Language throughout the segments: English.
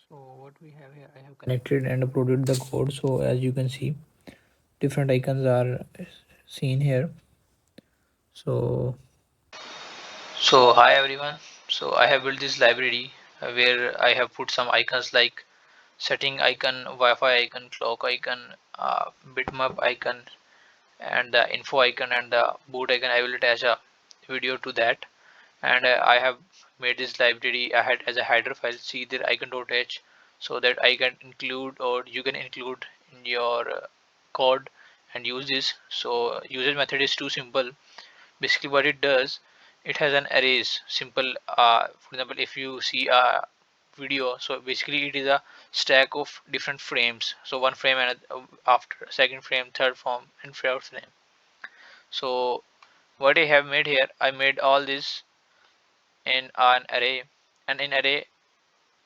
So what we have here, I have connected and uploaded the code. So as you can see, different icons are seen here. So hi everyone. So I have built this library where I have put some icons like setting icon, Wi-Fi icon, clock icon, bitmap icon, and the info icon and the boot icon. I will attach a video to that, and I have made this library ahead as a header file. See there icon.h, so that I can include or you can include in your code and use this. So usage method is too simple. Basically what it does, it has an arrays simple. For example, if you see a video, so basically it is a stack of different frames. So one frame and after second frame, third frame, and fourth frame. So what I have made here, I made all this in an array, and in array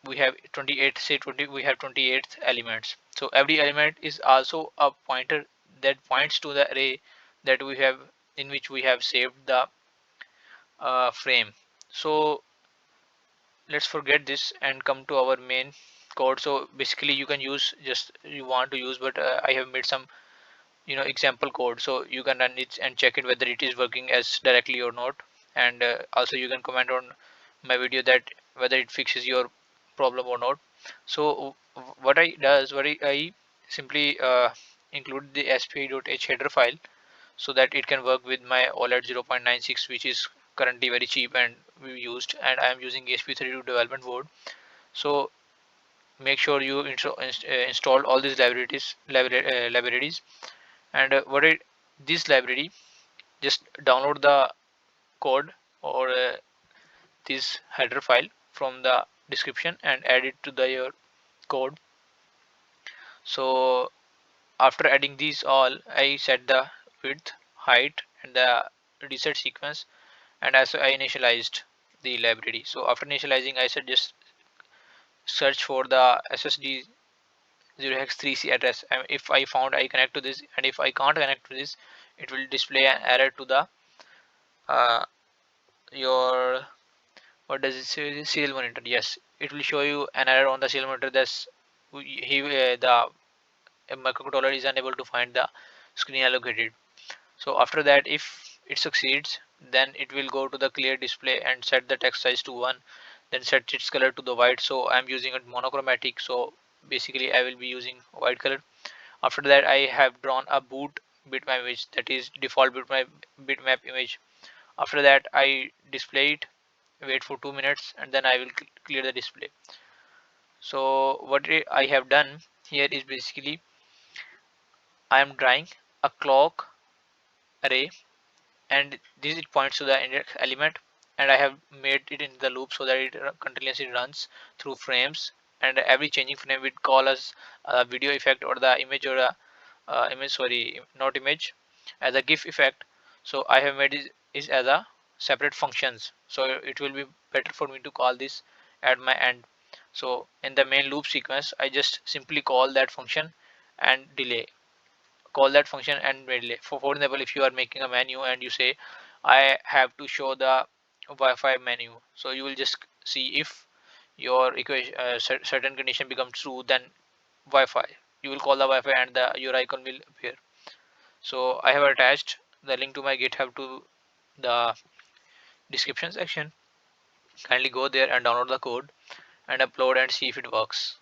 we have 28, say 20, we have 28 elements. So every element is also a pointer that points to the array that we have, in which we have saved the frame. So let's forget this and come to our main code. So basically you can use just you want to use, but I have made some example code, so you can run it and check it whether it is working as directly or not. And also you can comment on my video that whether it fixes your problem or not. So what I simply include the spi.h header file so that it can work with my OLED 0.96, which is currently very cheap and we used, and I am using ESP32 development board. So make sure you install all these libraries. And this library, just download the code or this header file from the description and add it to your code. So after adding these all, I set the width, height, and the reset sequence, and as I initialized the library. So after initializing, I said just search for the SSD 0x3C address. And if I found, I connect to this, and if I can't connect to this, it will display an error to the uh, your, what does it say, serial monitor. Yes, it will show you an error on the serial monitor. That's the microcontroller is unable to find the screen allocated. So after that, if it succeeds, then it will go to the clear display and set the text size to 1, then set its color to the white. So I'm using it monochromatic, so basically I will be using white color. After that, I have drawn a boot bitmap image, that is default bitmap image. After that, I display it, wait for 2 minutes, and then I will clear the display. So what I have done here is basically I am drawing a clock array, and this it points to the index element, and I have made it in the loop so that it continuously runs through frames, and every changing frame will call us a video effect or the image, or a image, sorry, not image, as a GIF effect. So I have made it is as a separate functions, so it will be better for me to call this at my end. So in the main loop sequence, I just simply call that function and delay, call that function and delay. For example, if you are making a menu and you say I have to show the Wi-Fi menu, so you will just see if your equation certain condition becomes true, then Wi-Fi, you will call the Wi-Fi and your icon will appear. So I have attached the link to my GitHub to the description section. Kindly go there and download the code and upload and see if it works.